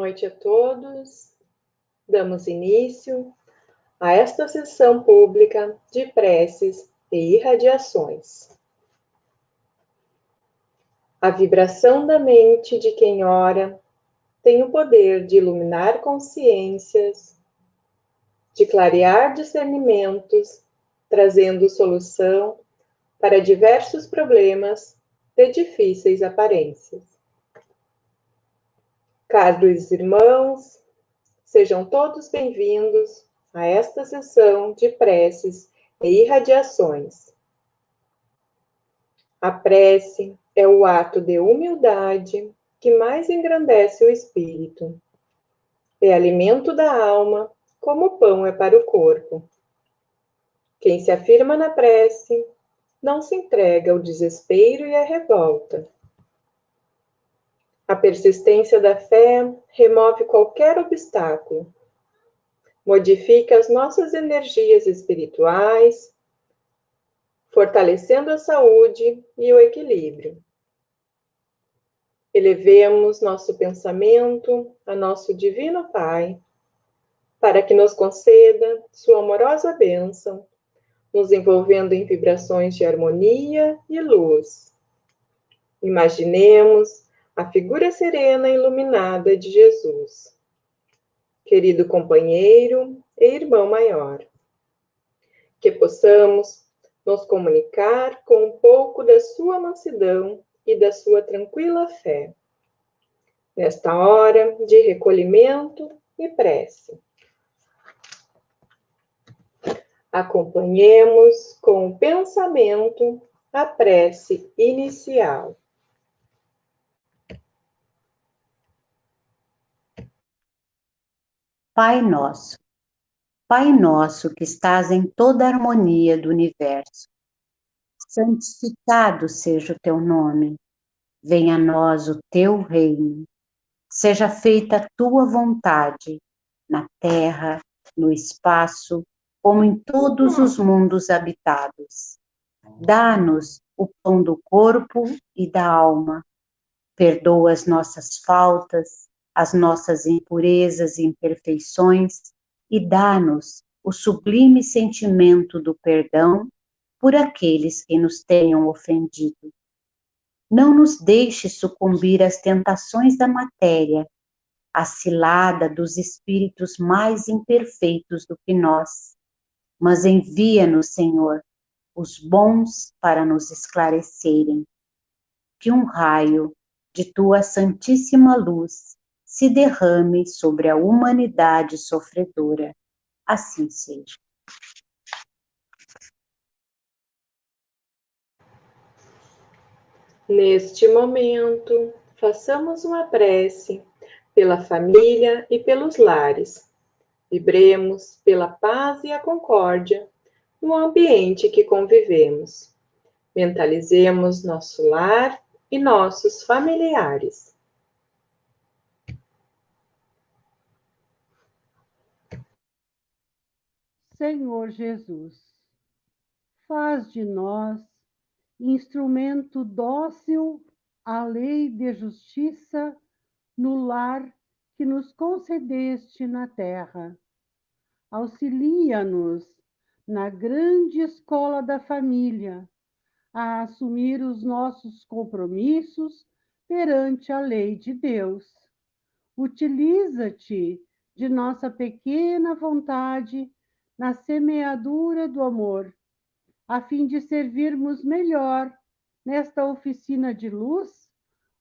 noite a todos. Damos início a esta sessão pública de preces e irradiações. A vibração da mente de quem ora tem o poder de iluminar consciências, de clarear discernimentos, trazendo solução para diversos problemas de difíceis aparências. Caros irmãos, sejam todos bem-vindos a esta sessão de preces e irradiações. A prece é o ato de humildade que mais engrandece o espírito. É alimento da alma, como o pão é para o corpo. Quem se afirma na prece não se entrega ao desespero e à revolta. A persistência da fé remove qualquer obstáculo, modifica as nossas energias espirituais, fortalecendo a saúde e o equilíbrio. Elevemos nosso pensamento a nosso Divino Pai, para que nos conceda sua amorosa bênção, nos envolvendo em vibrações de harmonia e luz. Imaginemos a figura serena e iluminada de Jesus, querido companheiro e irmão maior. Que possamos nos comunicar com um pouco da sua mansidão e da sua tranquila fé, nesta hora de recolhimento e prece. Acompanhemos com o pensamento a prece inicial. Pai nosso que estás em toda a harmonia do universo, santificado seja o teu nome, venha a nós o teu reino, seja feita a tua vontade, na terra, no espaço, como em todos os mundos habitados. Dá-nos o pão do corpo e da alma, perdoa as nossas faltas, as nossas impurezas e imperfeições, e dá-nos o sublime sentimento do perdão por aqueles que nos tenham ofendido. Não nos deixe sucumbir às tentações da matéria, à cilada dos espíritos mais imperfeitos do que nós, mas envia-nos, Senhor, os bons para nos esclarecerem. Que um raio de tua santíssima luz se derrame sobre a humanidade sofredora. Assim seja. Neste momento, façamos uma prece pela família e pelos lares. Vibremos pela paz e a concórdia no ambiente que convivemos. Mentalizemos nosso lar e nossos familiares. Senhor Jesus, faz de nós instrumento dócil à lei de justiça no lar que nos concedeste na terra. Auxilia-nos na grande escola da família a assumir os nossos compromissos perante a lei de Deus. Utiliza-te de nossa pequena vontade na semeadura do amor, a fim de servirmos melhor nesta oficina de luz,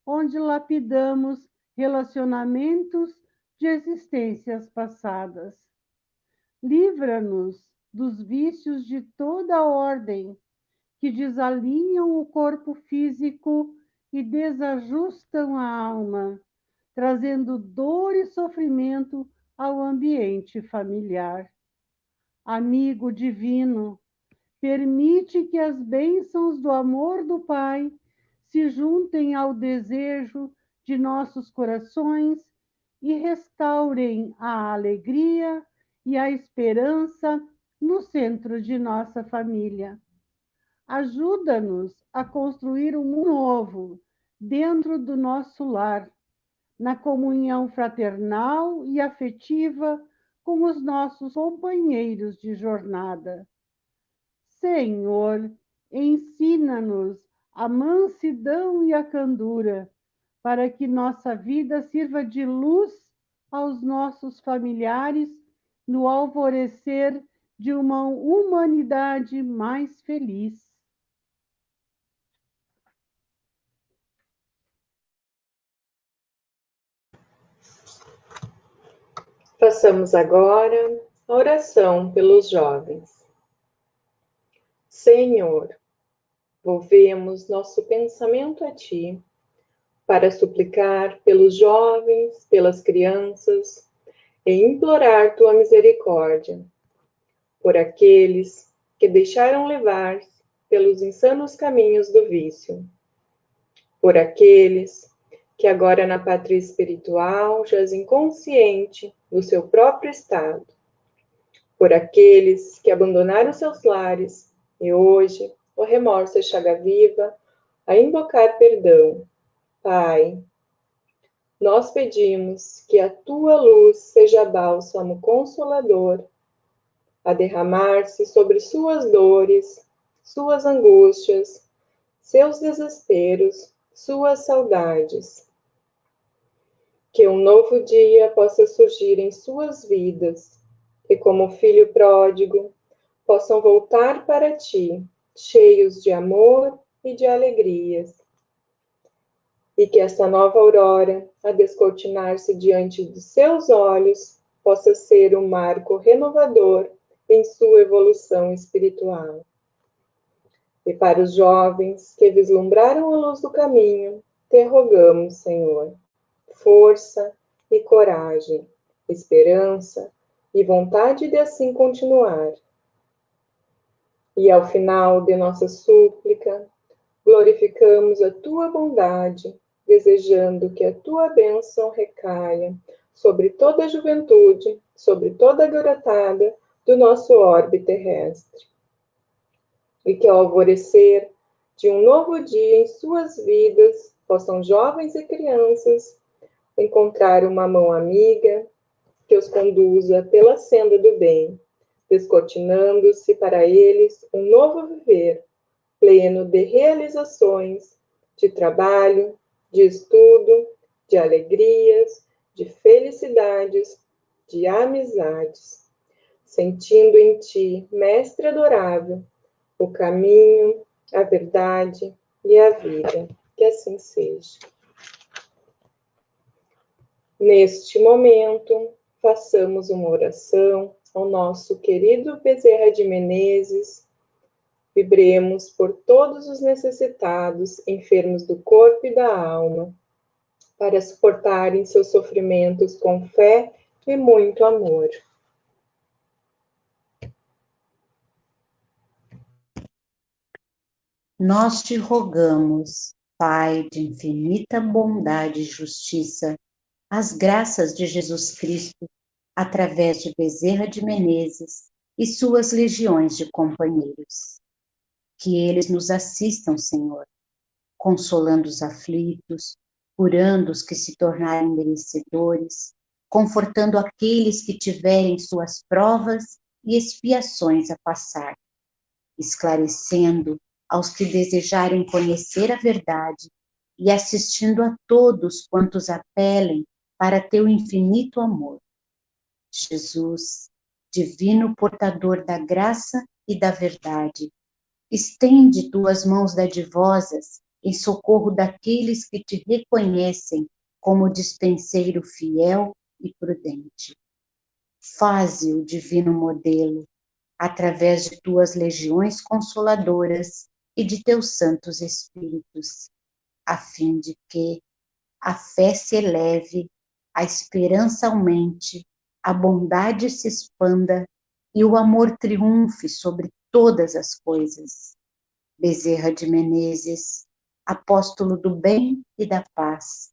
onde lapidamos relacionamentos de existências passadas. Livra-nos dos vícios de toda ordem, que desalinham o corpo físico e desajustam a alma, trazendo dor e sofrimento ao ambiente familiar. Amigo divino, permite que as bênçãos do amor do Pai se juntem ao desejo de nossos corações e restaurem a alegria e a esperança no centro de nossa família. Ajuda-nos a construir um mundo novo dentro do nosso lar, na comunhão fraternal e afetiva com os nossos companheiros de jornada. Senhor, ensina-nos a mansidão e a candura, para que nossa vida sirva de luz aos nossos familiares no alvorecer de uma humanidade mais feliz. Façamos agora a oração pelos jovens. Senhor, volvemos nosso pensamento a Ti, para suplicar pelos jovens, pelas crianças, e implorar Tua misericórdia, por aqueles que deixaram levar pelos insanos caminhos do vício, por aqueles que agora na pátria espiritual jazem inconsciente do seu próprio estado, por aqueles que abandonaram seus lares e hoje o remorso é chaga viva a invocar perdão. Pai, nós pedimos que a Tua luz seja bálsamo consolador, a derramar-se sobre suas dores, suas angústias, seus desesperos, suas saudades. Que um novo dia possa surgir em suas vidas, e como filho pródigo, possam voltar para Ti, cheios de amor e de alegrias. E que esta nova aurora, a descortinar-se diante de seus olhos, possa ser um marco renovador em sua evolução espiritual. E para os jovens que vislumbraram a luz do caminho, te rogamos, Senhor, força e coragem, esperança e vontade de assim continuar. E ao final de nossa súplica, glorificamos a Tua bondade, desejando que a Tua bênção recaia sobre toda a juventude, sobre toda a garotada do nosso orbe terrestre. E que ao alvorecer de um novo dia em suas vidas, possam jovens e crianças encontrar uma mão amiga que os conduza pela senda do bem, descortinando-se para eles um novo viver, pleno de realizações, de trabalho, de estudo, de alegrias, de felicidades, de amizades, sentindo em Ti, Mestre adorável, o caminho, a verdade e a vida. Que assim seja. Neste momento, façamos uma oração ao nosso querido Bezerra de Menezes. Vibremos por todos os necessitados, enfermos do corpo e da alma, para suportarem seus sofrimentos com fé e muito amor. Nós te rogamos, Pai de infinita bondade e justiça, as graças de Jesus Cristo, através de Bezerra de Menezes e suas legiões de companheiros. Que eles nos assistam, Senhor, consolando os aflitos, curando os que se tornarem merecedores, confortando aqueles que tiverem suas provas e expiações a passar, esclarecendo aos que desejarem conhecer a verdade e assistindo a todos quantos apelem para teu infinito amor. Jesus, divino portador da graça e da verdade, estende tuas mãos dadivosas em socorro daqueles que te reconhecem como dispenseiro fiel e prudente. Faze o divino modelo, através de tuas legiões consoladoras e de teus santos espíritos, a fim de que a fé se eleve, a esperança aumente, a bondade se expanda e o amor triunfe sobre todas as coisas. Bezerra de Menezes, apóstolo do bem e da paz,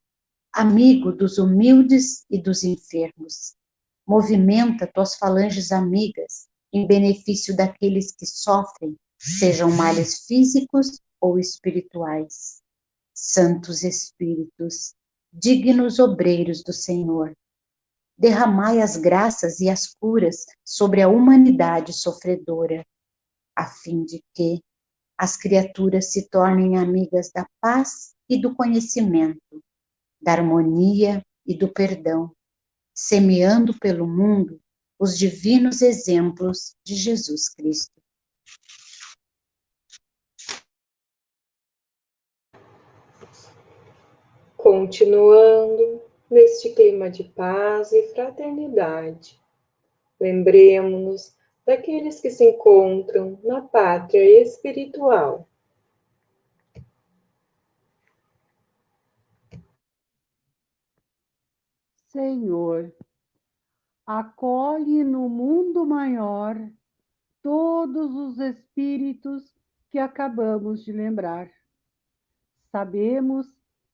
amigo dos humildes e dos enfermos, movimenta tuas falanges amigas em benefício daqueles que sofrem, sejam males físicos ou espirituais. Santos Espíritos, dignos obreiros do Senhor. Derramai as graças e as curas sobre a humanidade sofredora, a fim de que as criaturas se tornem amigas da paz e do conhecimento, da harmonia e do perdão, semeando pelo mundo os divinos exemplos de Jesus Cristo. Continuando neste clima de paz e fraternidade, lembremos-nos daqueles que se encontram na pátria espiritual. Senhor, acolhe no mundo maior todos os espíritos que acabamos de lembrar. Sabemos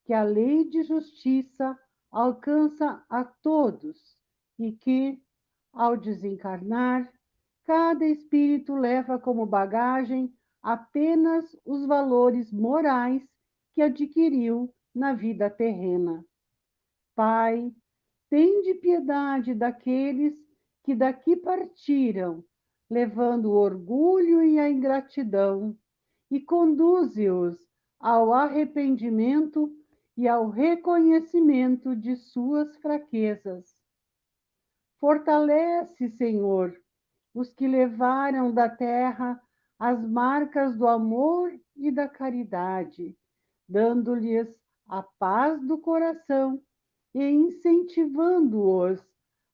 que a lei de justiça alcança a todos e que, ao desencarnar, cada espírito leva como bagagem apenas os valores morais que adquiriu na vida terrena. Pai, tende piedade daqueles que daqui partiram, levando o orgulho e a ingratidão, e conduze-os ao arrependimento e ao reconhecimento de suas fraquezas. Fortalece, Senhor, os que levaram da terra as marcas do amor e da caridade, dando-lhes a paz do coração e incentivando-os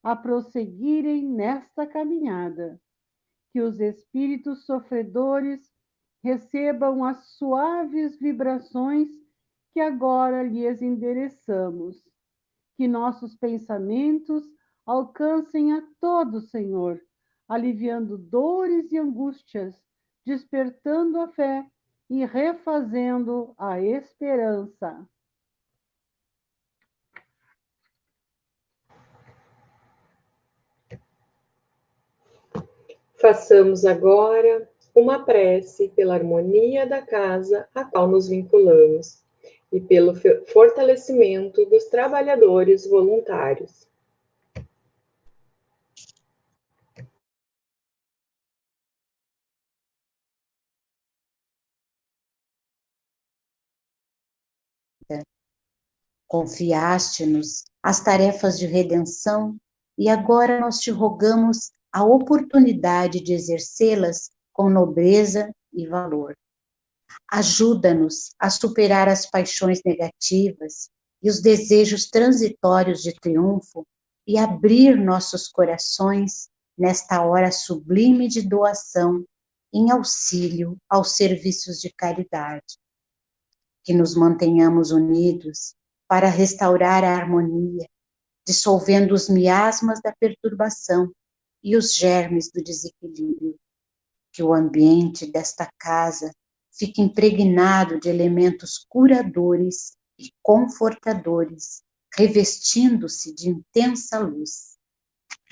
a prosseguirem nesta caminhada. Que os espíritos sofredores recebam as suaves vibrações que agora lhes endereçamos. Que nossos pensamentos alcancem a todos, Senhor, aliviando dores e angústias, despertando a fé e refazendo a esperança. Façamos agora uma prece pela harmonia da casa a qual nos vinculamos e pelo fortalecimento dos trabalhadores voluntários. Confiaste-nos as tarefas de redenção e agora nós te rogamos a oportunidade de exercê-las com nobreza e valor. Ajuda-nos a superar as paixões negativas e os desejos transitórios de triunfo e abrir nossos corações nesta hora sublime de doação em auxílio aos serviços de caridade. Que nos mantenhamos unidos para restaurar a harmonia, dissolvendo os miasmas da perturbação e os germes do desequilíbrio. Que o ambiente desta casa fique impregnado de elementos curadores e confortadores, revestindo-se de intensa luz.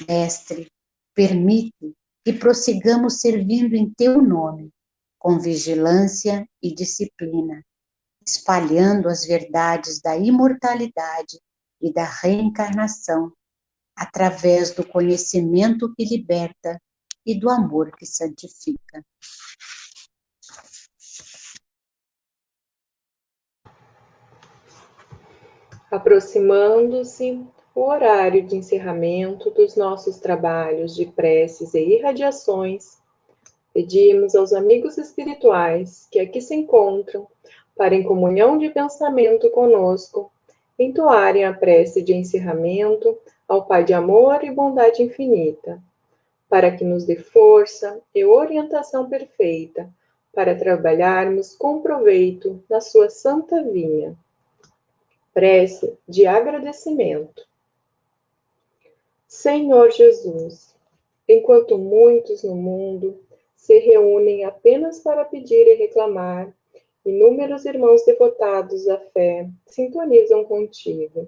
Mestre, permite que prossigamos servindo em teu nome, com vigilância e disciplina, espalhando as verdades da imortalidade e da reencarnação, através do conhecimento que liberta e do amor que santifica. Aproximando-se o horário de encerramento dos nossos trabalhos de preces e irradiações, pedimos aos amigos espirituais que aqui se encontram, para em comunhão de pensamento conosco, entoarem a prece de encerramento ao Pai de amor e bondade infinita, para que nos dê força e orientação perfeita para trabalharmos com proveito na sua santa vinha. Prece de agradecimento. Senhor Jesus, enquanto muitos no mundo se reúnem apenas para pedir e reclamar, inúmeros irmãos devotados à fé sintonizam contigo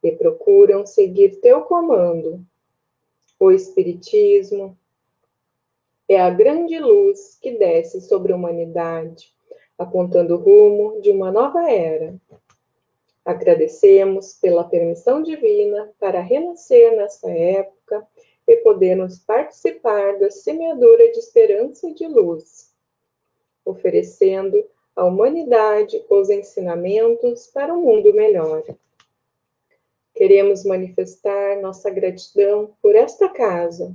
e procuram seguir teu comando. O Espiritismo é a grande luz que desce sobre a humanidade, apontando o rumo de uma nova era. Agradecemos pela permissão divina para renascer nessa época e podermos participar da semeadura de esperança e de luz, oferecendo à humanidade os ensinamentos para um mundo melhor. Queremos manifestar nossa gratidão por esta casa,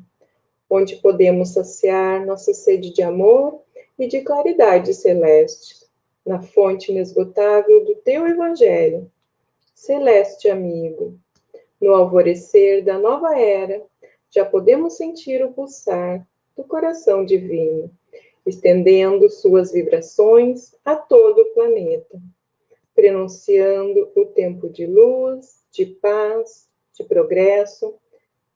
onde podemos saciar nossa sede de amor e de claridade celeste, na fonte inesgotável do Teu Evangelho. Celeste amigo, no alvorecer da nova era, já podemos sentir o pulsar do coração divino, estendendo suas vibrações a todo o planeta, prenunciando o tempo de luz, de paz, de progresso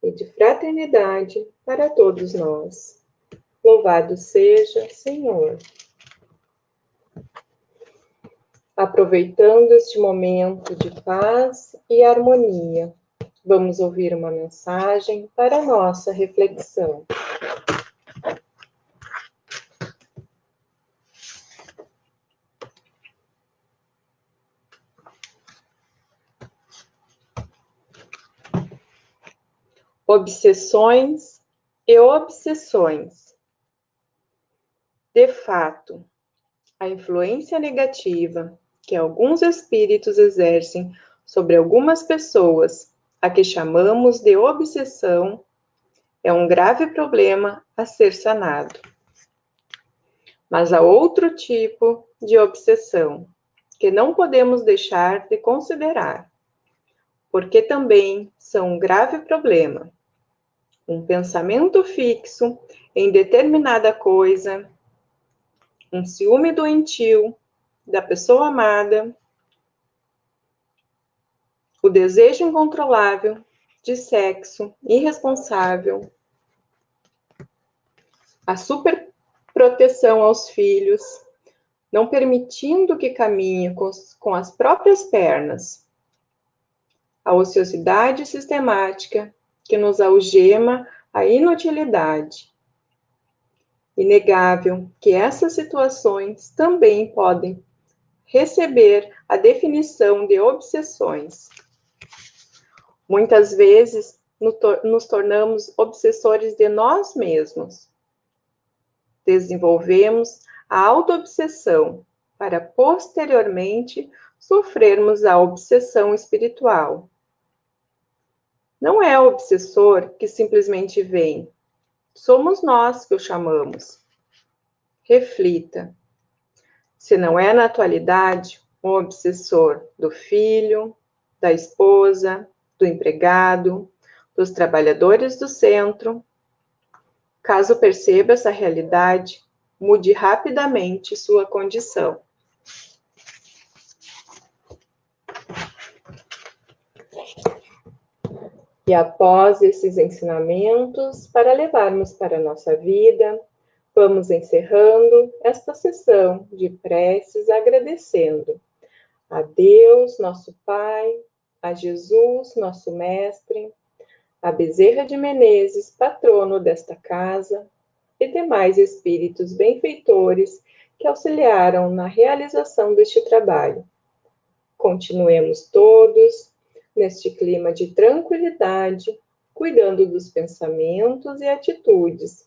e de fraternidade para todos nós. Louvado seja, Senhor. Aproveitando este momento de paz e harmonia, vamos ouvir uma mensagem para a nossa reflexão. Obsessões e obsessões. De fato, a influência negativa que alguns espíritos exercem sobre algumas pessoas, a que chamamos de obsessão, é um grave problema a ser sanado. Mas há outro tipo de obsessão que não podemos deixar de considerar, porque também são um grave problema. Um pensamento fixo em determinada coisa, um ciúme doentio da pessoa amada, o desejo incontrolável de sexo irresponsável, a superproteção aos filhos, não permitindo que caminhe com as próprias pernas, a ociosidade sistemática que nos algema a inutilidade. Inegável que essas situações também podem receber a definição de obsessões. Muitas vezes nos tornamos obsessores de nós mesmos. Desenvolvemos a auto-obsessão para posteriormente sofrermos a obsessão espiritual. Não é o obsessor que simplesmente vem, somos nós que o chamamos. Reflita. Se não é na atualidade o obsessor do filho, da esposa, do empregado, dos trabalhadores do centro, caso perceba essa realidade, mude rapidamente sua condição. E após esses ensinamentos, para levarmos para a nossa vida, vamos encerrando esta sessão de preces agradecendo a Deus, nosso Pai, a Jesus, nosso Mestre, a Bezerra de Menezes, patrono desta casa, e demais espíritos benfeitores que auxiliaram na realização deste trabalho. Continuemos todos neste clima de tranquilidade, cuidando dos pensamentos e atitudes,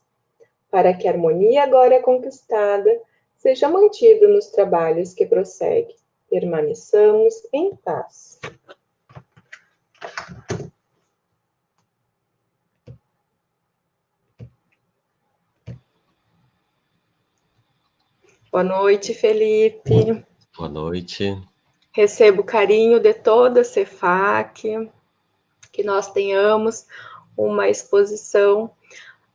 para que a harmonia agora conquistada seja mantida nos trabalhos que prosseguem. Permaneçamos em paz. Boa noite, Felipe. Boa noite. Recebo o carinho de toda a CEFAC, que nós tenhamos uma exposição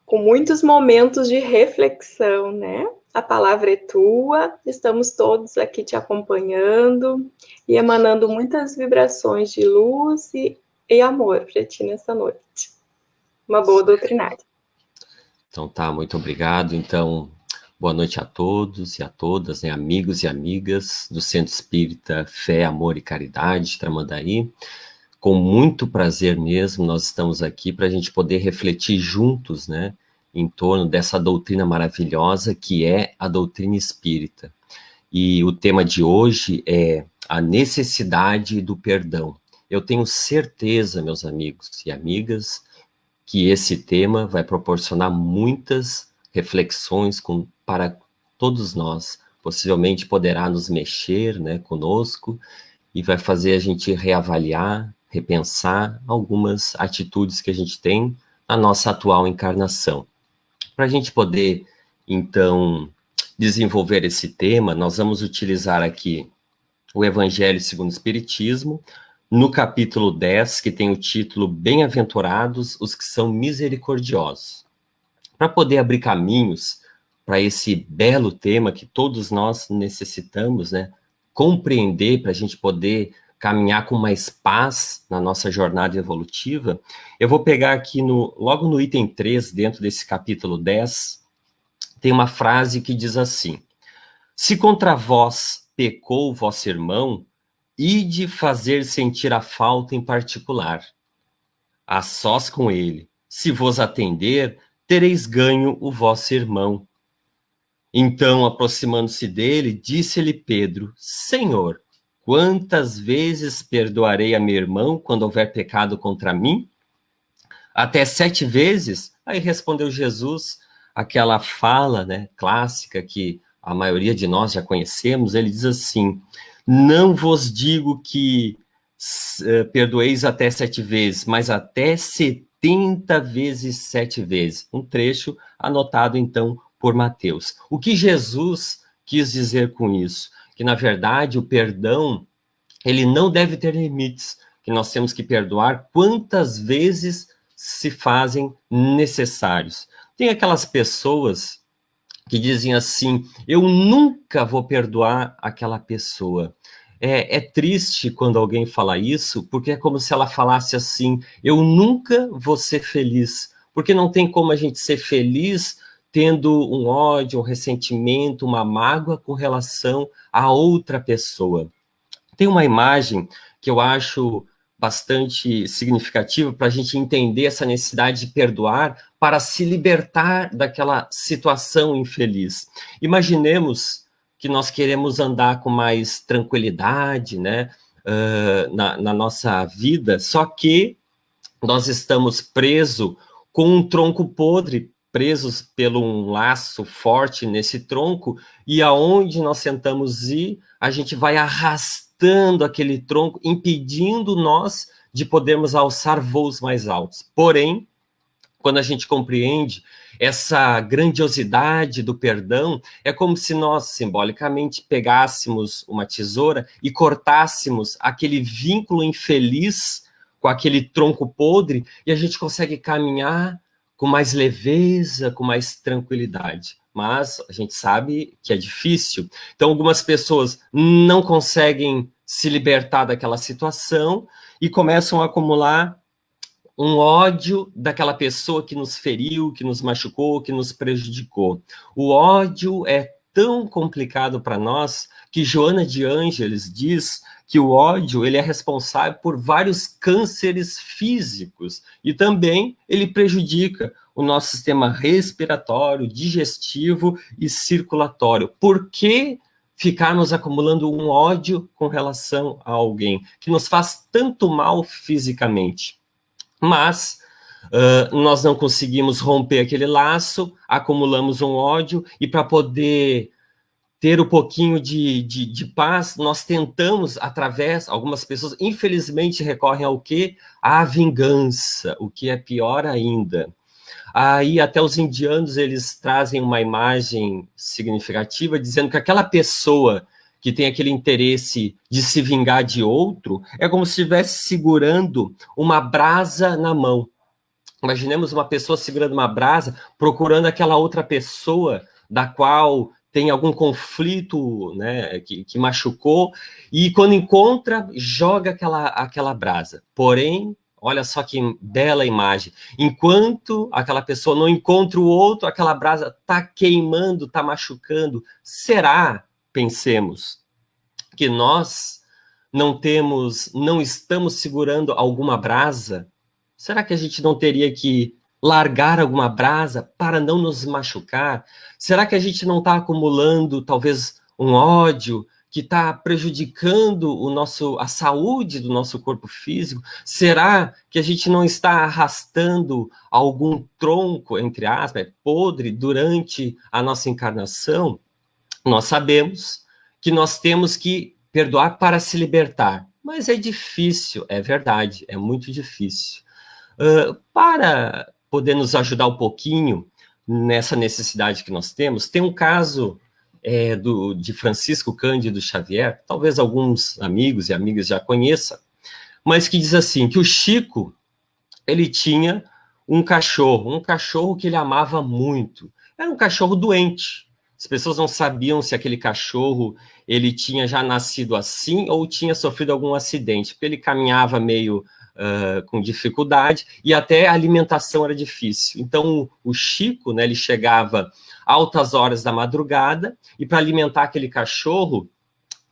com muitos momentos de reflexão, né? A palavra é tua, estamos todos aqui te acompanhando e emanando muitas vibrações de luz e amor para ti nessa noite. Uma boa doutrinária. Então tá, muito obrigado. Então, boa noite a todos e a todas, né, amigos e amigas do Centro Espírita Fé, Amor e Caridade, Tramandaí. Com muito prazer mesmo, nós estamos aqui para a gente poder refletir juntos, né, em torno dessa doutrina maravilhosa que é a doutrina espírita. E o tema de hoje é a necessidade do perdão. Eu tenho certeza, meus amigos e amigas, que esse tema vai proporcionar muitas reflexões para todos nós. Possivelmente poderá nos mexer, né, conosco, e vai fazer a gente reavaliar, repensar algumas atitudes que a gente tem na nossa atual encarnação. Para a gente poder, então, desenvolver esse tema, nós vamos utilizar aqui o Evangelho segundo o Espiritismo, no capítulo 10, que tem o título Bem-aventurados os que são misericordiosos. Para poder abrir caminhos para esse belo tema que todos nós necessitamos, né, compreender, para a gente poder caminhar com mais paz na nossa jornada evolutiva, eu vou pegar aqui logo no item 3, dentro desse capítulo 10, tem uma frase que diz assim: se contra vós pecou vosso irmão, ide fazer sentir a falta em particular, a sós com ele. Se vos atender, tereis ganho o vosso irmão. Então, aproximando-se dele, disse-lhe Pedro: Senhor, quantas vezes perdoarei a meu irmão quando houver pecado contra mim? Até 7 vezes? Aí respondeu Jesus, aquela fala, né, clássica que a maioria de nós já conhecemos. Ele diz assim: não vos digo que perdoeis até 7 vezes, mas até 70 vezes 7 vezes. Um trecho anotado, então, por Mateus. O que Jesus quis dizer com isso? Que, na verdade, o perdão, ele não deve ter limites, que nós temos que perdoar quantas vezes se fazem necessários. Tem aquelas pessoas que dizem assim: eu nunca vou perdoar aquela pessoa. É triste quando alguém fala isso, porque é como se ela falasse assim: eu nunca vou ser feliz. Porque não tem como a gente ser feliz tendo um ódio, um ressentimento, uma mágoa com relação a outra pessoa. Tem uma imagem que eu acho bastante significativa para a gente entender essa necessidade de perdoar para se libertar daquela situação infeliz. Imaginemos que nós queremos andar com mais tranquilidade, né, na nossa vida, só que nós estamos presos com um tronco podre, presos pelo um laço forte nesse tronco, e aonde nós tentamos ir, a gente vai arrastando aquele tronco, impedindo nós de podermos alçar voos mais altos. Porém, quando a gente compreende essa grandiosidade do perdão, é como se nós, simbolicamente, pegássemos uma tesoura e cortássemos aquele vínculo infeliz com aquele tronco podre, e a gente consegue caminhar com mais leveza, com mais tranquilidade. Mas a gente sabe que é difícil. Então, algumas pessoas não conseguem se libertar daquela situação e começam a acumular um ódio daquela pessoa que nos feriu, que nos machucou, que nos prejudicou. O ódio é tão complicado para nós que Joana de Ângeles diz que o ódio, ele é responsável por vários cânceres físicos e também ele prejudica o nosso sistema respiratório, digestivo e circulatório. Por que ficarmos acumulando um ódio com relação a alguém que nos faz tanto mal fisicamente? Mas nós não conseguimos romper aquele laço, acumulamos um ódio, e para poder ter um pouquinho de paz, nós tentamos, algumas pessoas, infelizmente, recorrem ao quê? À vingança, o que é pior ainda. Aí até os indianos, eles trazem uma imagem significativa, dizendo que aquela pessoa que tem aquele interesse de se vingar de outro, é como se estivesse segurando uma brasa na mão. Imaginemos uma pessoa segurando uma brasa, procurando aquela outra pessoa da qual tem algum conflito, né, que machucou, e quando encontra, joga aquela brasa. Porém, olha só que bela imagem. Enquanto aquela pessoa não encontra o outro, aquela brasa está queimando, está machucando. Será, pensemos, que nós não estamos segurando alguma brasa? Será que a gente não teria que largar alguma brasa para não nos machucar? Será que a gente não está acumulando talvez um ódio que está prejudicando a saúde do nosso corpo físico? Será que a gente não está arrastando algum tronco, entre aspas, podre durante a nossa encarnação? Nós sabemos que nós temos que perdoar para se libertar, mas é difícil, é verdade, é muito difícil. Para poder nos ajudar um pouquinho nessa necessidade que nós temos, tem um caso de Francisco Cândido Xavier, talvez alguns amigos e amigas já conheçam, mas que diz assim, que o Chico, ele tinha um cachorro que ele amava muito. Era um cachorro doente. As pessoas não sabiam se aquele cachorro ele tinha já nascido assim ou tinha sofrido algum acidente, porque ele caminhava meio com dificuldade e até a alimentação era difícil. Então, o Chico, né, ele chegava altas horas da madrugada e para alimentar aquele cachorro,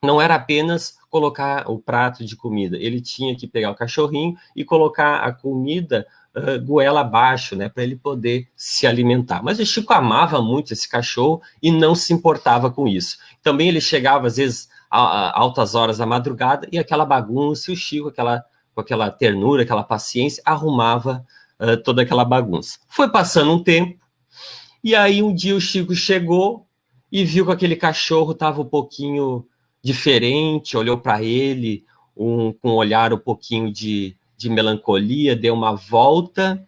não era apenas colocar o prato de comida, ele tinha que pegar o cachorrinho e colocar a comida goela abaixo, né, para ele poder se alimentar. Mas o Chico amava muito esse cachorro e não se importava com isso. Também ele chegava, às vezes, a altas horas da madrugada e aquela bagunça, e o Chico, com aquela ternura, aquela paciência, arrumava toda aquela bagunça. Foi passando um tempo, e aí um dia o Chico chegou e viu que aquele cachorro estava um pouquinho diferente, olhou para ele com um olhar um pouquinho de melancolia, deu uma volta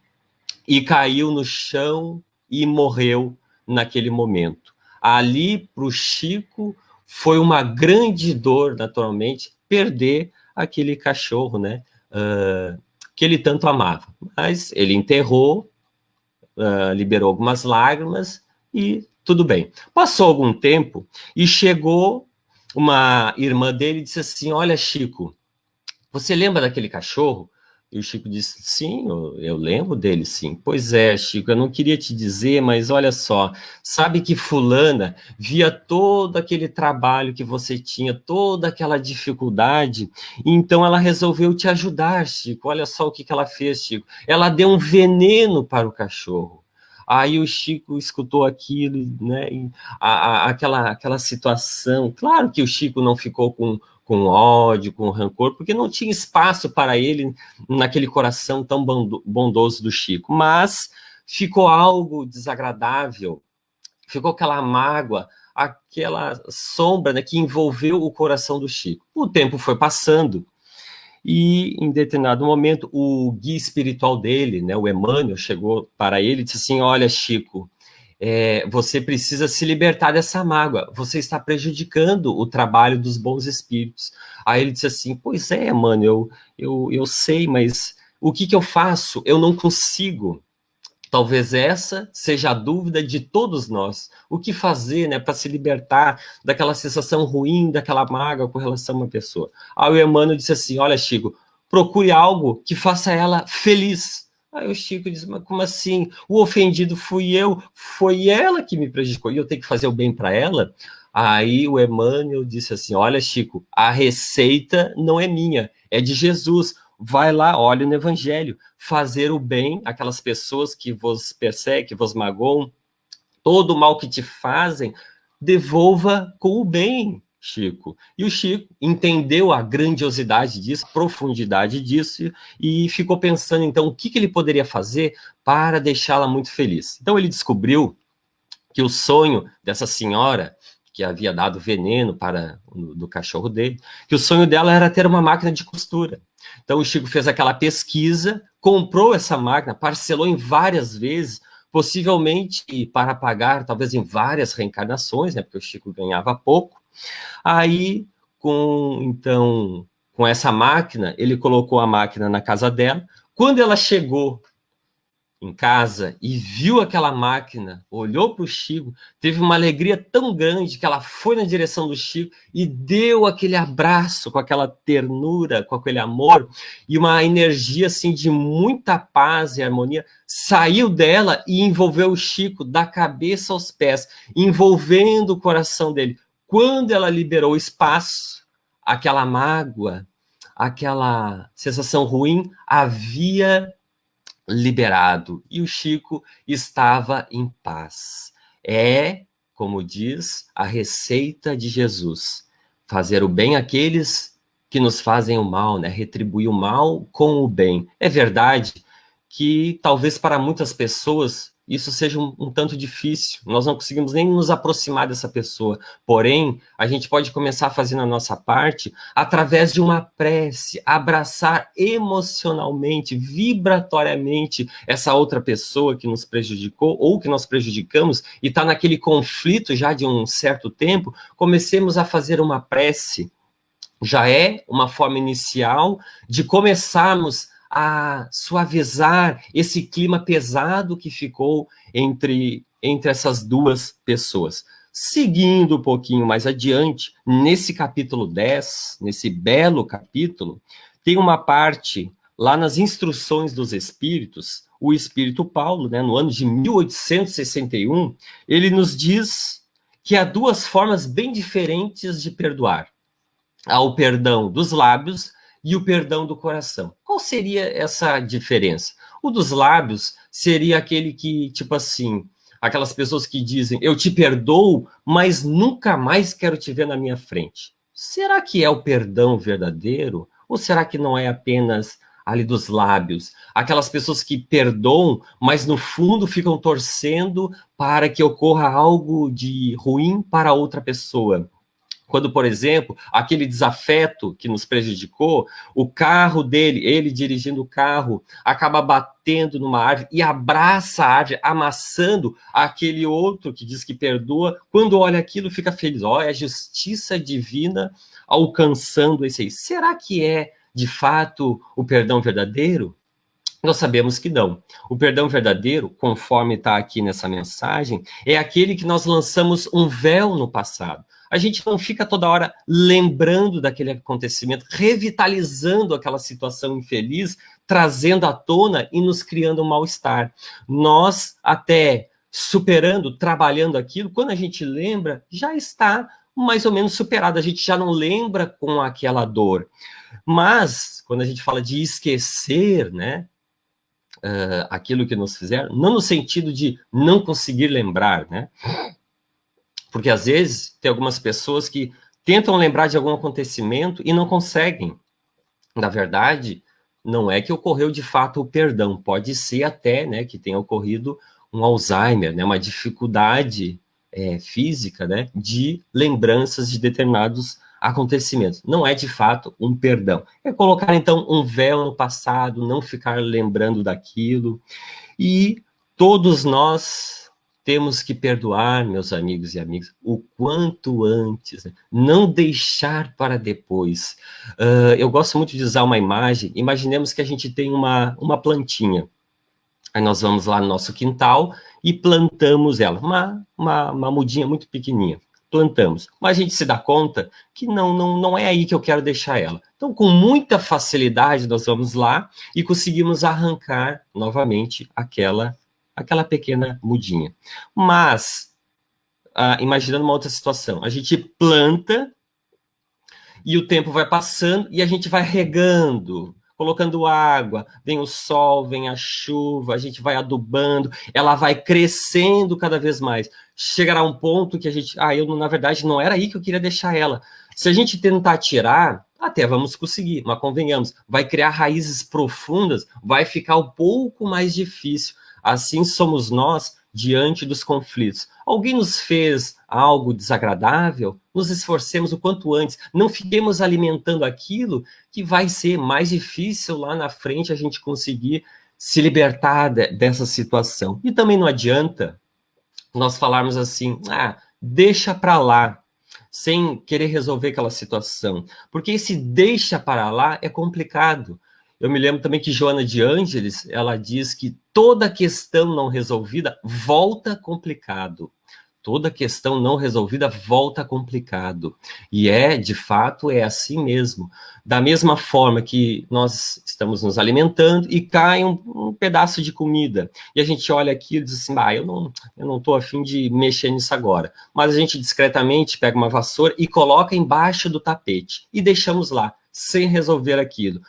e caiu no chão e morreu naquele momento. Ali, para o Chico, foi uma grande dor, naturalmente, perder aquele cachorro, né, que ele tanto amava. Mas ele enterrou, liberou algumas lágrimas e tudo bem. Passou algum tempo e chegou uma irmã dele e disse assim, olha, Chico, você lembra daquele cachorro? E o Chico disse, sim, eu lembro dele, sim. Pois é, Chico, eu não queria te dizer, mas olha só, sabe que fulana via todo aquele trabalho que você tinha, toda aquela dificuldade, então ela resolveu te ajudar, Chico. Olha só o que ela fez, Chico. Ela deu um veneno para o cachorro. Aí o Chico escutou aquilo, né? Aquela situação. Claro que o Chico não ficou com ódio, com rancor, porque não tinha espaço para ele naquele coração tão bondoso do Chico. Mas ficou algo desagradável, ficou aquela mágoa, aquela sombra, né, que envolveu o coração do Chico. O tempo foi passando e, em determinado momento, o guia espiritual dele, né, o Emmanuel, chegou para ele e disse assim, olha, Chico, você precisa se libertar dessa mágoa, você está prejudicando o trabalho dos bons espíritos. Aí ele disse assim, pois é, mano, eu sei, mas o que eu faço? Eu não consigo. Talvez essa seja a dúvida de todos nós. O que fazer, né, para se libertar daquela sensação ruim, daquela mágoa com relação a uma pessoa? Aí o Emmanuel disse assim, olha, Chico, procure algo que faça ela feliz. Aí o Chico diz, mas como assim? O ofendido fui eu, foi ela que me prejudicou, e eu tenho que fazer o bem para ela? Aí o Emmanuel disse assim, olha, Chico, a receita não é minha, é de Jesus. Vai lá, olha no Evangelho, fazer o bem àquelas pessoas que vos perseguem, que vos magoam, todo o mal que te fazem, devolva com o bem, Chico. E o Chico entendeu a grandiosidade disso, a profundidade disso, e ficou pensando, então, o que ele poderia fazer para deixá-la muito feliz. Então, ele descobriu que o sonho dessa senhora, que havia dado veneno do cachorro dele, que o sonho dela era ter uma máquina de costura. Então, o Chico fez aquela pesquisa, comprou essa máquina, parcelou em várias vezes, possivelmente para pagar, talvez em várias reencarnações, né, porque o Chico ganhava pouco. Aí, com essa máquina, ele colocou a máquina na casa dela. Quando ela chegou em casa e viu aquela máquina, olhou para o Chico, teve uma alegria tão grande que ela foi na direção do Chico e deu aquele abraço com aquela ternura, com aquele amor, e uma energia assim de muita paz e harmonia saiu dela e envolveu o Chico da cabeça aos pés, envolvendo o coração dele. Quando ela liberou espaço, aquela mágoa, aquela sensação ruim havia liberado, e o Chico estava em paz. É, como diz, a receita de Jesus. fazer o bem àqueles que nos fazem o mal, né? Retribuir o mal com o bem. É verdade que talvez para muitas pessoas isso seja um tanto difícil. Nós não conseguimos nem nos aproximar dessa pessoa. Porém, a gente pode começar fazendo a nossa parte através de uma prece, abraçar emocionalmente, vibratoriamente essa outra pessoa que nos prejudicou ou que nós prejudicamos e está naquele conflito já de um certo tempo. Comecemos a fazer uma prece. Já é uma forma inicial de começarmos a suavizar esse clima pesado que ficou entre essas duas pessoas. Seguindo um pouquinho mais adiante, nesse capítulo 10, nesse belo capítulo, tem uma parte lá nas instruções dos espíritos, o espírito Paulo, né, no ano de 1861, ele nos diz que há duas formas bem diferentes de perdoar. Há o perdão dos lábios e o perdão do coração. Qual seria essa diferença? O dos lábios seria aquele que, tipo assim, aquelas pessoas que dizem, eu te perdoo, mas nunca mais quero te ver na minha frente. Será que é o perdão verdadeiro? Ou será que não é apenas ali dos lábios? Aquelas pessoas que perdoam, mas no fundo ficam torcendo para que ocorra algo de ruim para outra pessoa. Quando, por exemplo, aquele desafeto que nos prejudicou, o carro dele, ele dirigindo o carro, acaba batendo numa árvore e abraça a árvore, amassando aquele outro que diz que perdoa. Quando olha aquilo, fica feliz. É a justiça divina alcançando esse aí. Será que é, de fato, o perdão verdadeiro? Nós sabemos que não. O perdão verdadeiro, conforme está aqui nessa mensagem, é aquele que nós lançamos um véu no passado. A gente não fica toda hora lembrando daquele acontecimento, revitalizando aquela situação infeliz, trazendo à tona e nos criando um mal-estar. Nós, até superando, trabalhando aquilo, quando a gente lembra, já está mais ou menos superado. A gente já não lembra com aquela dor. Mas, quando a gente fala de esquecer, né? Aquilo que nos fizeram, não no sentido de não conseguir lembrar, né? Porque às vezes tem algumas pessoas que tentam lembrar de algum acontecimento e não conseguem. Na verdade, não é que ocorreu de fato o perdão, pode ser até, né, que tenha ocorrido um Alzheimer, né, uma dificuldade física, né, de lembranças de determinados acontecimentos. Não é de fato um perdão. É colocar então um véu no passado, não ficar lembrando daquilo. E todos nós temos que perdoar, meus amigos e amigas, o quanto antes, né? Não deixar para depois. Eu gosto muito de usar uma imagem. Imaginemos que a gente tem uma plantinha. Aí nós vamos lá no nosso quintal e plantamos ela, uma mudinha muito pequenininha. Plantamos, mas a gente se dá conta que não é aí que eu quero deixar ela. Então, com muita facilidade, nós vamos lá e conseguimos arrancar novamente aquela pequena mudinha. Mas, imaginando uma outra situação, a gente planta e o tempo vai passando e a gente vai regando, colocando água, vem o sol, vem a chuva, a gente vai adubando, ela vai crescendo cada vez mais. Chegará um ponto que a gente, na verdade, não era aí que eu queria deixar ela. Se a gente tentar tirar, até vamos conseguir, mas convenhamos, vai criar raízes profundas, vai ficar um pouco mais difícil. Assim somos nós diante dos conflitos. Alguém nos fez algo desagradável? Nos esforcemos o quanto antes. Não fiquemos alimentando aquilo que vai ser mais difícil lá na frente a gente conseguir se libertar dessa situação. E também não adianta nós falarmos assim, deixa para lá, sem querer resolver aquela situação. Porque esse deixa para lá é complicado. Eu me lembro também que Joana de Ângeles, ela diz que toda questão não resolvida volta complicado. Toda questão não resolvida volta complicado. E de fato, é assim mesmo. Da mesma forma que nós estamos nos alimentando e cai um pedaço de comida. E a gente olha aquilo e diz assim, eu não estou a fim de mexer nisso agora. Mas a gente discretamente pega uma vassoura e coloca embaixo do tapete. E deixamos lá, sem resolver aquilo.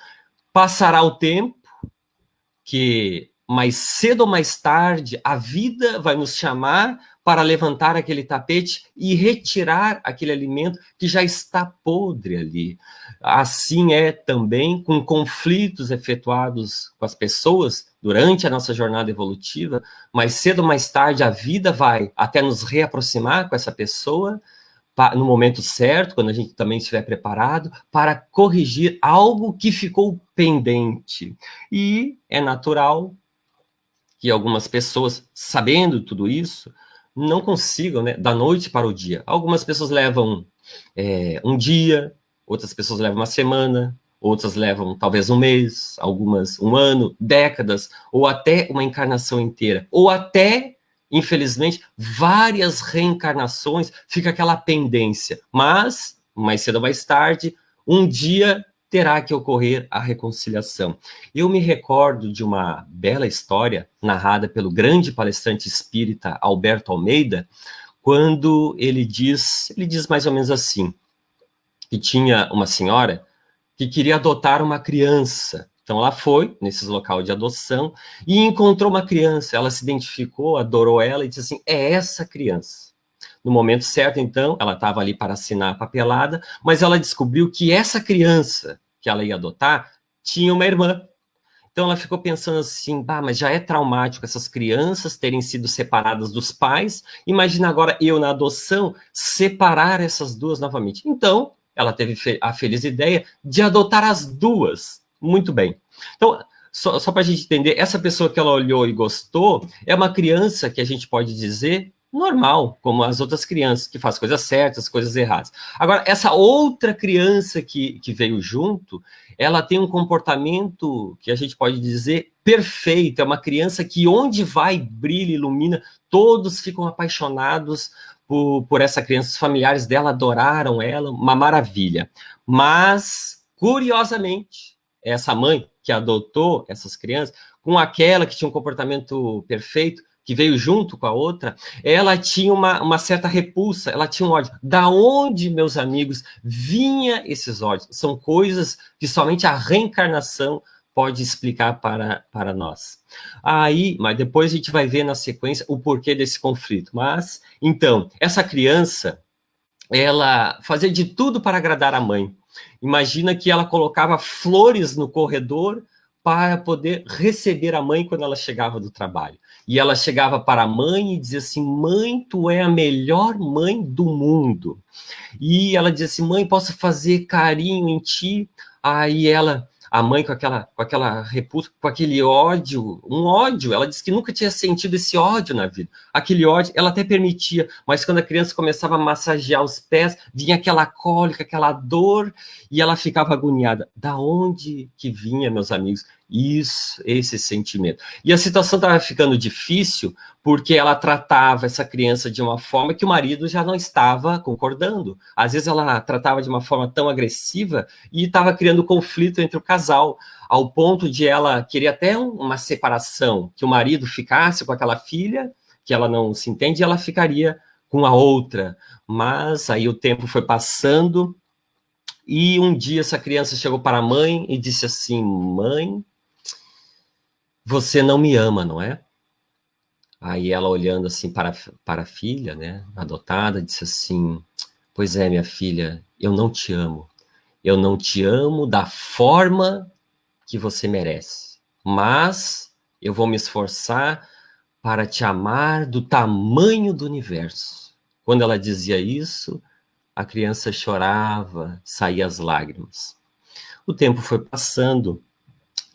Passará o tempo que mais cedo ou mais tarde a vida vai nos chamar para levantar aquele tapete e retirar aquele alimento que já está podre ali. Assim é também com conflitos efetuados com as pessoas durante a nossa jornada evolutiva, mais cedo ou mais tarde a vida vai até nos reaproximar com essa pessoa, no momento certo, quando a gente também estiver preparado, para corrigir algo que ficou pendente. E é natural que algumas pessoas, sabendo tudo isso, não consigam, né, da noite para o dia. Algumas pessoas levam um dia, outras pessoas levam uma semana, outras levam talvez um mês, algumas um ano, décadas, ou até uma encarnação inteira, ou até, infelizmente, várias reencarnações, fica aquela pendência. Mas, mais cedo ou mais tarde, um dia terá que ocorrer a reconciliação. Eu me recordo de uma bela história narrada pelo grande palestrante espírita Alberto Almeida, quando ele diz mais ou menos assim, que tinha uma senhora que queria adotar uma criança. Então ela foi nesses locais de adoção e encontrou uma criança, ela se identificou, adorou ela e disse assim, é essa criança. No momento certo, então, ela estava ali para assinar a papelada, mas ela descobriu que essa criança que ela ia adotar tinha uma irmã. Então ela ficou pensando assim, bah, mas já é traumático essas crianças terem sido separadas dos pais, imagina agora eu na adoção separar essas duas novamente. Então ela teve a feliz ideia de adotar as duas. Muito bem. Então, só para a gente entender, essa pessoa que ela olhou e gostou é uma criança que a gente pode dizer normal, como as outras crianças, que faz coisas certas, coisas erradas. Agora, essa outra criança que veio junto, ela tem um comportamento que a gente pode dizer perfeito, é uma criança que onde vai, brilha, ilumina, todos ficam apaixonados por essa criança, os familiares dela adoraram ela, uma maravilha. Mas, curiosamente, essa mãe que adotou essas crianças, com aquela que tinha um comportamento perfeito, que veio junto com a outra, ela tinha uma certa repulsa, ela tinha um ódio. Da onde, meus amigos, vinha esses ódios? São coisas que somente a reencarnação pode explicar para nós. Aí, mas depois a gente vai ver na sequência o porquê desse conflito. Mas, então, essa criança, ela fazia de tudo para agradar a mãe. Imagina que ela colocava flores no corredor para poder receber a mãe quando ela chegava do trabalho. E ela chegava para a mãe e dizia assim, mãe, tu é a melhor mãe do mundo. E ela dizia assim, mãe, posso fazer carinho em ti? Aí ela, a mãe com aquela repulsa, com aquele ódio, um ódio, ela disse que nunca tinha sentido esse ódio na vida. Aquele ódio, ela até permitia, mas quando a criança começava a massagear os pés, vinha aquela cólica, aquela dor, e ela ficava agoniada. Da onde que vinha, meus amigos? Isso, esse sentimento. E a situação estava ficando difícil porque ela tratava essa criança de uma forma que o marido já não estava concordando. Às vezes ela tratava de uma forma tão agressiva e estava criando conflito entre o casal, ao ponto de ela querer até uma separação, que o marido ficasse com aquela filha, que ela não se entende, e ela ficaria com a outra. Mas aí o tempo foi passando e um dia essa criança chegou para a mãe e disse assim, mãe, você não me ama, não é? Aí ela olhando assim para a filha, né, adotada, disse assim, pois é, minha filha, eu não te amo. Eu não te amo da forma que você merece. Mas eu vou me esforçar para te amar do tamanho do universo. Quando ela dizia isso, a criança chorava, saía as lágrimas. O tempo foi passando,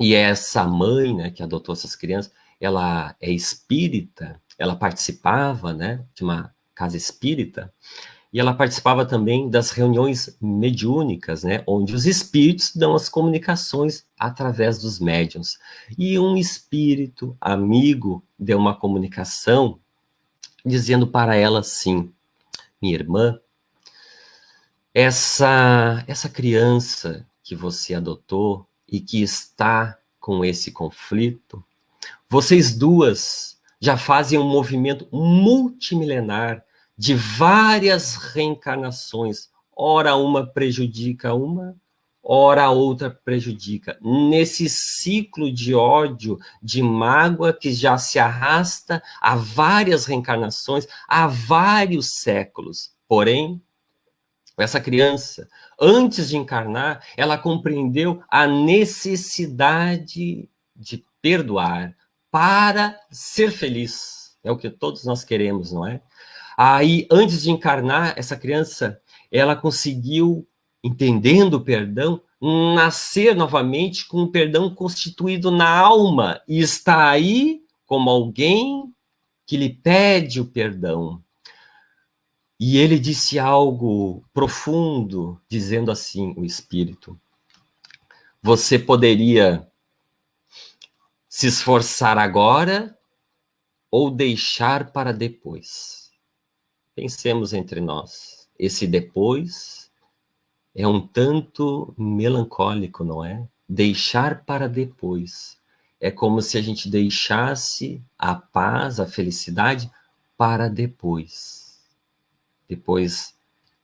e essa mãe, né, que adotou essas crianças, ela é espírita, ela participava, né, de uma casa espírita, e ela participava também das reuniões mediúnicas, né, onde os espíritos dão as comunicações através dos médiuns. E um espírito amigo deu uma comunicação dizendo para ela assim, minha irmã, essa criança que você adotou e que está com esse conflito, vocês duas já fazem um movimento multimilenar de várias reencarnações. Ora uma prejudica uma, ora a outra prejudica. Nesse ciclo de ódio, de mágoa, que já se arrasta há várias reencarnações, há vários séculos. Porém, essa criança, antes de encarnar, ela compreendeu a necessidade de perdoar para ser feliz. É o que todos nós queremos, não é? Aí, antes de encarnar, essa criança, ela conseguiu, entendendo o perdão, nascer novamente com o perdão constituído na alma, e está aí como alguém que lhe pede o perdão. E ele disse algo profundo, dizendo assim, o Espírito: você poderia se esforçar agora ou deixar para depois. Pensemos entre nós. Esse depois é um tanto melancólico, não é? Deixar para depois. É como se a gente deixasse a paz, a felicidade para depois. Depois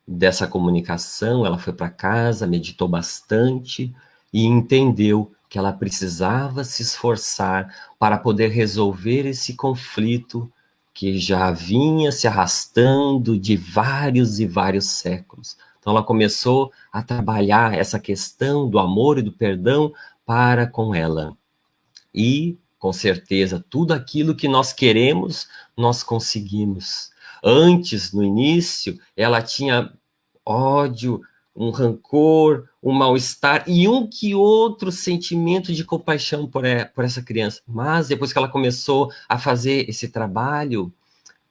dessa comunicação, ela foi para casa, meditou bastante e entendeu que ela precisava se esforçar para poder resolver esse conflito que já vinha se arrastando de vários e vários séculos. Então ela começou a trabalhar essa questão do amor e do perdão para com ela. E, com certeza, tudo aquilo que nós queremos, nós conseguimos. Antes, no início, ela tinha ódio, um rancor, um mal-estar e um que outro sentimento de compaixão por essa criança. Mas depois que ela começou a fazer esse trabalho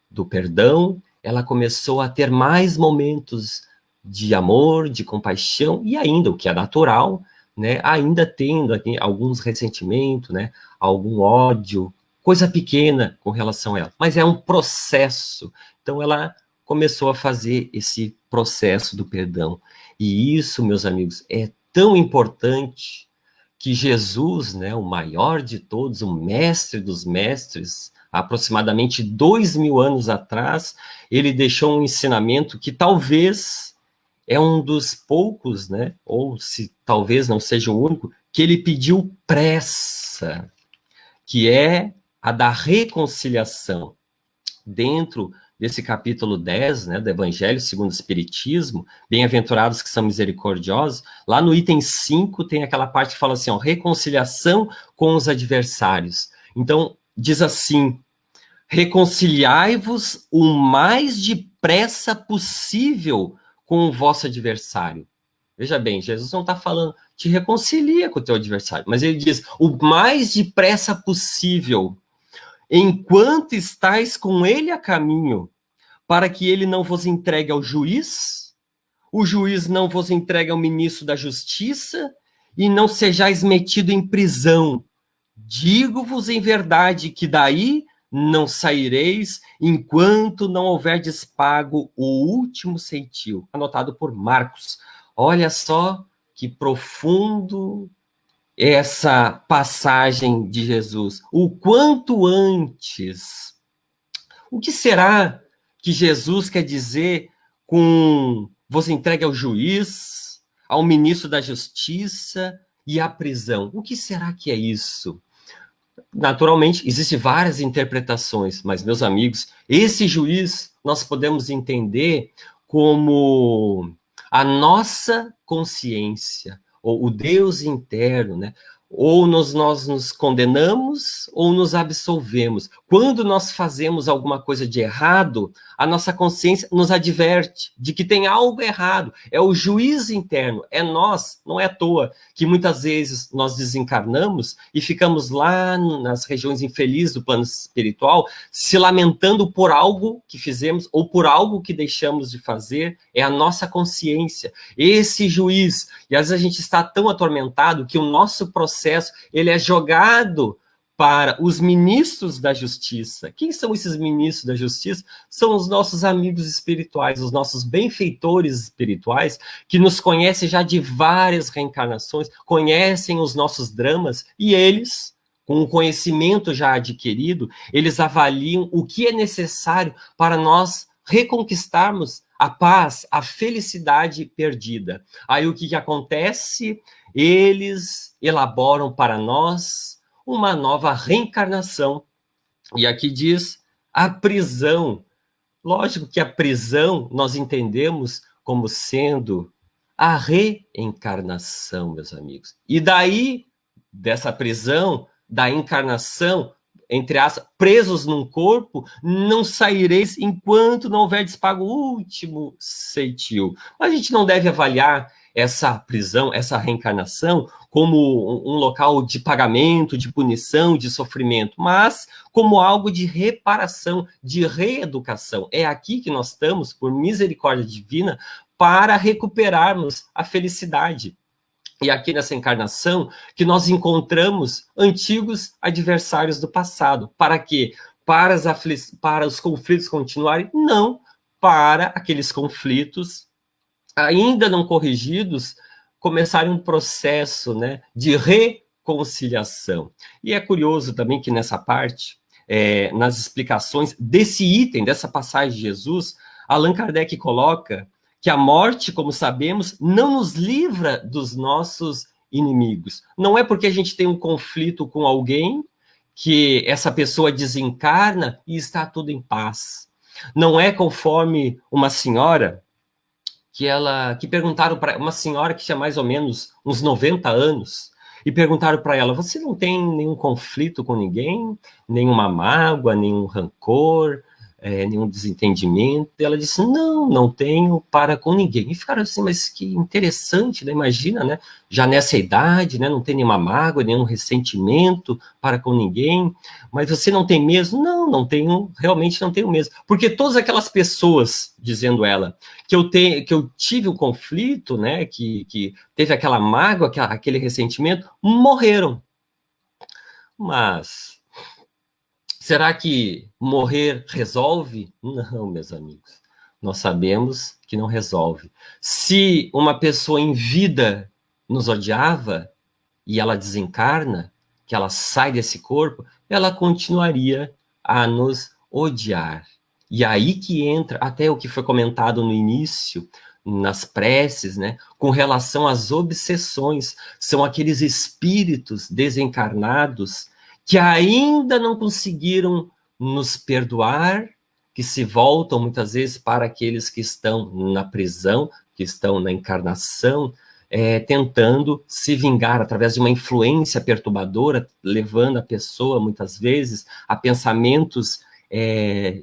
do perdão, ela começou a ter mais momentos de amor, de compaixão e ainda, o que é natural, né, ainda tendo aqui alguns ressentimentos, né, algum ódio, coisa pequena com relação a ela. Mas é um processo. Então ela começou a fazer esse processo do perdão. E isso, meus amigos, é tão importante que Jesus, né, o maior de todos, o mestre dos mestres, aproximadamente 2000 anos atrás, ele deixou um ensinamento que talvez é um dos poucos, né, ou se talvez não seja o único, que ele pediu pressa, que é a da reconciliação. Dentro desse capítulo 10, né, do Evangelho segundo o Espiritismo, bem-aventurados que são misericordiosos, lá no item 5 tem aquela parte que fala assim, ó, reconciliação com os adversários. Então, diz assim, reconciliai-vos o mais depressa possível com o vosso adversário. Veja bem, Jesus não está falando, te reconcilia com o teu adversário, mas ele diz, o mais depressa possível, enquanto estáis com ele a caminho, para que ele não vos entregue ao juiz, o juiz não vos entregue ao ministro da justiça, e não sejais metido em prisão. Digo-vos em verdade que daí não saireis enquanto não houverdes pago o último ceitil. Anotado por Marcos. Olha só que profundo essa passagem de Jesus. O quanto antes. O que será que Jesus quer dizer com vos entregue ao juiz, ao ministro da justiça e à prisão? O que será que é isso? Naturalmente, existem várias interpretações, mas, meus amigos, esse juiz nós podemos entender como a nossa consciência, ou o Deus interno, né? Ou nós nos condenamos ou nos absolvemos. Quando nós fazemos alguma coisa de errado, a nossa consciência nos adverte de que tem algo errado. É o juiz interno, é nós, não é à toa que muitas vezes nós desencarnamos e ficamos lá nas regiões infelizes do plano espiritual, se lamentando por algo que fizemos ou por algo que deixamos de fazer. É a nossa consciência, esse juiz. E às vezes a gente está tão atormentado que o nosso processo ele é jogado para os ministros da justiça. Quem são esses ministros da justiça? São os nossos amigos espirituais, os nossos benfeitores espirituais, que nos conhecem já de várias reencarnações, conhecem os nossos dramas, e eles, com o conhecimento já adquirido, eles avaliam o que é necessário para nós reconquistarmos a paz, a felicidade perdida. Aí o que acontece? Eles elaboram para nós uma nova reencarnação. E aqui diz a prisão. Lógico que a prisão nós entendemos como sendo a reencarnação, meus amigos. E daí, dessa prisão, da encarnação, entre aspas, presos num corpo, não saireis enquanto não houverdes pago o último ceitil. A gente não deve avaliar essa prisão, essa reencarnação, como um local de pagamento, de punição, de sofrimento, mas como algo de reparação, de reeducação. É aqui que nós estamos, por misericórdia divina, para recuperarmos a felicidade. E aqui nessa encarnação que nós encontramos antigos adversários do passado. Para quê? Para os conflitos continuarem? Não, para aqueles conflitos ainda não corrigidos começarem um processo, né, de reconciliação. E é curioso também que nessa parte, nas explicações desse item, dessa passagem de Jesus, Allan Kardec coloca que a morte, como sabemos, não nos livra dos nossos inimigos. Não é porque a gente tem um conflito com alguém que essa pessoa desencarna e está tudo em paz. Não é conforme uma senhora que perguntaram para uma senhora que tinha mais ou menos uns 90 anos, e perguntaram para ela: você não tem nenhum conflito com ninguém, nenhuma mágoa, nenhum rancor, nenhum desentendimento? E ela disse: não tenho para com ninguém. E ficaram assim: mas que interessante, né? Imagina, né? Já nessa idade, né? Não tem nenhuma mágoa, nenhum ressentimento para com ninguém. Mas você não tem mesmo? Não tenho, realmente não tenho mesmo. Porque todas aquelas pessoas, dizendo ela, que eu tive um conflito, né? Que teve aquela mágoa, aquele ressentimento, morreram. Mas será que morrer resolve? Não, meus amigos. Nós sabemos que não resolve. Se uma pessoa em vida nos odiava e ela desencarna, que ela sai desse corpo, ela continuaria a nos odiar. E aí que entra até o que foi comentado no início, nas preces, né, com relação às obsessões. São aqueles espíritos desencarnados que ainda não conseguiram nos perdoar, que se voltam muitas vezes para aqueles que estão na prisão, que estão na encarnação, tentando se vingar através de uma influência perturbadora, levando a pessoa, muitas vezes, a pensamentos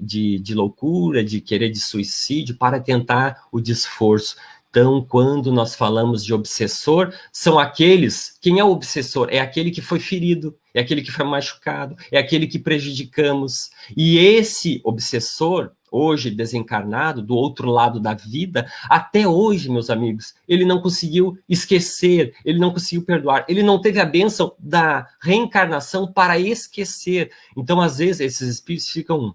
de loucura, de querer de suicídio, para tentar o desforço. Então, quando nós falamos de obsessor, são aqueles... Quem é o obsessor? É aquele que foi ferido, é aquele que foi machucado, é aquele que prejudicamos. E esse obsessor, hoje desencarnado, do outro lado da vida, até hoje, meus amigos, ele não conseguiu esquecer, ele não conseguiu perdoar, ele não teve a bênção da reencarnação para esquecer. Então, às vezes, esses espíritos ficam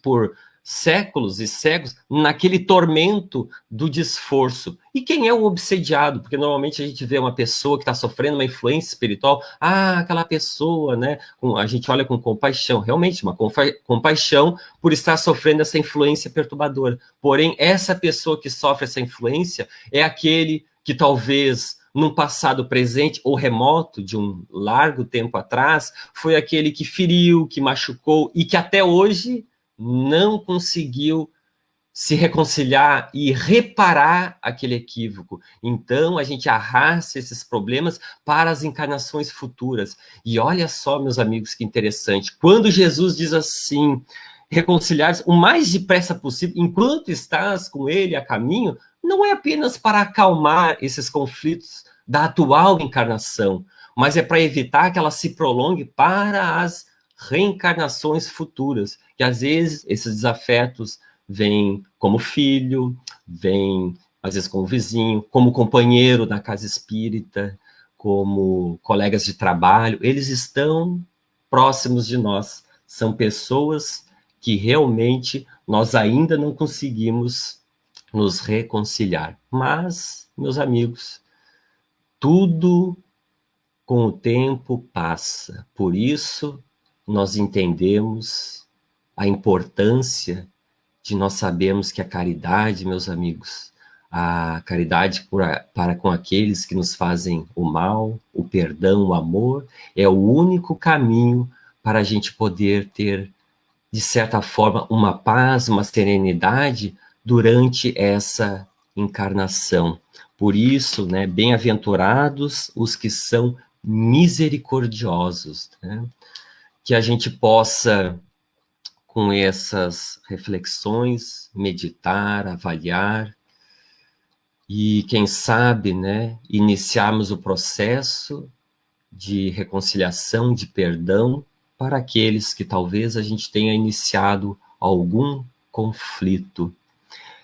por séculos e séculos naquele tormento do desforço. E quem é o obsediado? Porque normalmente a gente vê uma pessoa que está sofrendo uma influência espiritual, aquela pessoa, né? A gente olha com compaixão, realmente uma compaixão por estar sofrendo essa influência perturbadora. Porém, essa pessoa que sofre essa influência é aquele que talvez num passado presente ou remoto, de um largo tempo atrás, foi aquele que feriu, que machucou e que até hoje não conseguiu se reconciliar e reparar aquele equívoco. Então, a gente arrasta esses problemas para as encarnações futuras. E olha só, meus amigos, que interessante. Quando Jesus diz assim, reconciliar o mais depressa possível, enquanto estás com ele a caminho, não é apenas para acalmar esses conflitos da atual encarnação, mas é para evitar que ela se prolongue para as reencarnações futuras, que às vezes esses desafetos vêm como filho, vêm às vezes como vizinho, como companheiro na casa espírita, como colegas de trabalho, eles estão próximos de nós, são pessoas que realmente nós ainda não conseguimos nos reconciliar. Mas, meus amigos, tudo com o tempo passa, por isso nós entendemos a importância de nós sabermos que a caridade, meus amigos, a caridade para com aqueles que nos fazem o mal, o perdão, o amor, é o único caminho para a gente poder ter, de certa forma, uma paz, uma serenidade durante essa encarnação. Por isso, né, bem-aventurados os que são misericordiosos, né? Que a gente possa, com essas reflexões, meditar, avaliar, e quem sabe, né, iniciarmos o processo de reconciliação, de perdão, para aqueles que talvez a gente tenha iniciado algum conflito.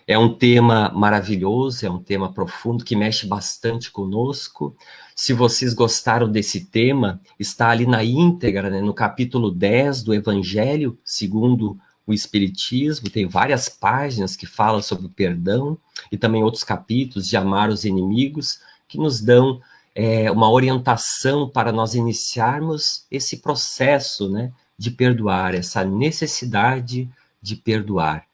É um tema maravilhoso, é um tema profundo, que mexe bastante conosco. Se vocês gostaram desse tema, está ali na íntegra, né, no capítulo 10 do Evangelho, segundo o Espiritismo, tem várias páginas que falam sobre o perdão, e também outros capítulos de amar os inimigos, que nos dão uma orientação para nós iniciarmos esse processo, né, de perdoar, essa necessidade de perdoar.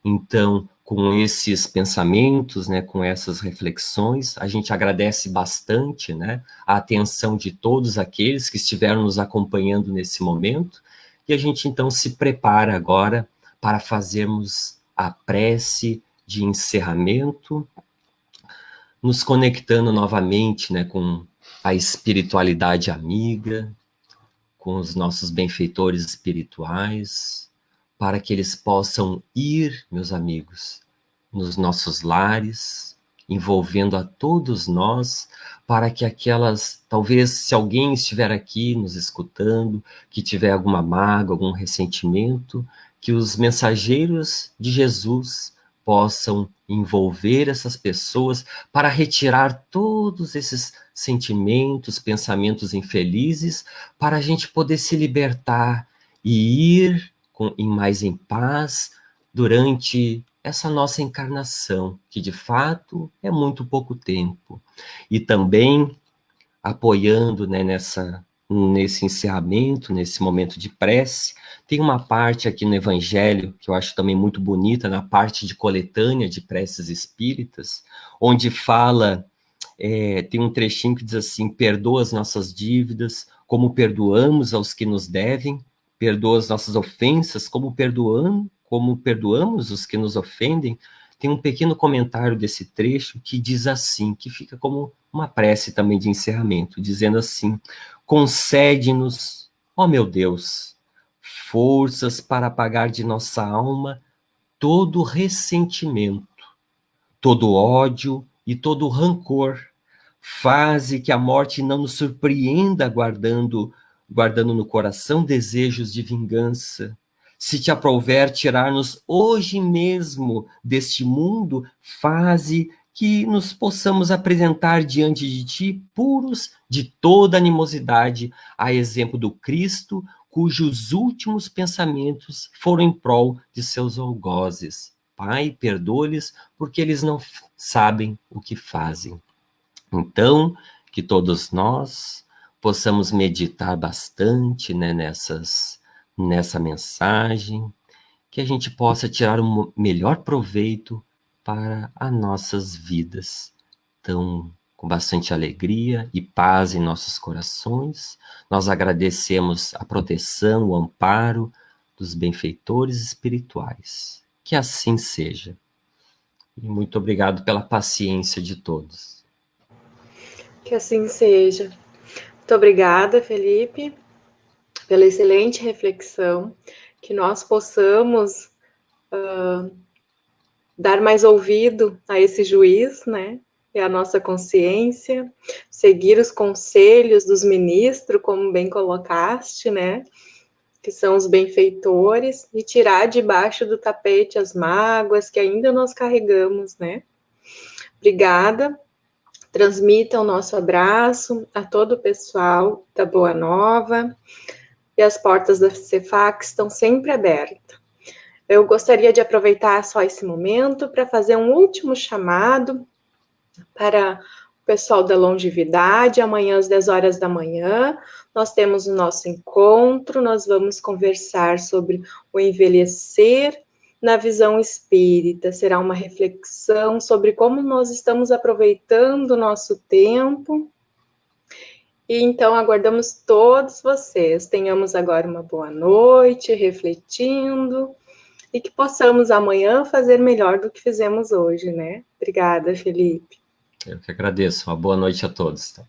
Então, com esses pensamentos, né, com essas reflexões, a gente agradece bastante, né, a atenção de todos aqueles que estiveram nos acompanhando nesse momento, e a gente então se prepara agora para fazermos a prece de encerramento, nos conectando novamente, né, com a espiritualidade amiga, com os nossos benfeitores espirituais, para que eles possam ir, meus amigos, nos nossos lares, envolvendo a todos nós, para que talvez se alguém estiver aqui nos escutando, que tiver alguma mágoa, algum ressentimento, que os mensageiros de Jesus possam envolver essas pessoas para retirar todos esses sentimentos, pensamentos infelizes, para a gente poder se libertar e ir mais em paz durante essa nossa encarnação, que de fato é muito pouco tempo. E também apoiando, né, nesse encerramento, nesse momento de prece, tem uma parte aqui no Evangelho, que eu acho também muito bonita, na parte de coletânea de preces espíritas, onde fala, tem um trechinho que diz assim: perdoa as nossas dívidas, como perdoamos aos que nos devem, perdoa as nossas ofensas, como perdoamos os que nos ofendem. Tem um pequeno comentário desse trecho que diz assim, que fica como uma prece também de encerramento, dizendo assim: concede-nos, ó meu Deus, forças para apagar de nossa alma todo ressentimento, todo ódio e todo rancor. Faze que a morte não nos surpreenda guardando no coração desejos de vingança. Se te aprouver tirar-nos hoje mesmo deste mundo, faze que nos possamos apresentar diante de ti puros de toda animosidade, a exemplo do Cristo, cujos últimos pensamentos foram em prol de seus algozes. Pai, perdoa-lhes, porque eles não sabem o que fazem. Então, que todos nós possamos meditar bastante, né, nessa mensagem, que a gente possa tirar o melhor proveito para as nossas vidas. Então, com bastante alegria e paz em nossos corações, nós agradecemos a proteção, o amparo dos benfeitores espirituais. Que assim seja. E muito obrigado pela paciência de todos. Que assim seja. Muito obrigada, Felipe, pela excelente reflexão, que nós possamos dar mais ouvido a esse juiz, né? É a nossa consciência, seguir os conselhos dos ministros, como bem colocaste, né? Que são os benfeitores, e tirar debaixo do tapete as mágoas que ainda nós carregamos, né? Obrigada. Transmita o nosso abraço a todo o pessoal da Boa Nova, e as portas da Cefac estão sempre abertas. Eu gostaria de aproveitar só esse momento para fazer um último chamado para o pessoal da longevidade. Amanhã às 10 horas da manhã, nós temos o nosso encontro, nós vamos conversar sobre o envelhecer na visão espírita. Será uma reflexão sobre como nós estamos aproveitando o nosso tempo. E então aguardamos todos vocês. Tenhamos agora uma boa noite, refletindo, e que possamos amanhã fazer melhor do que fizemos hoje, né? Obrigada, Felipe. Eu que agradeço. Uma boa noite a todos.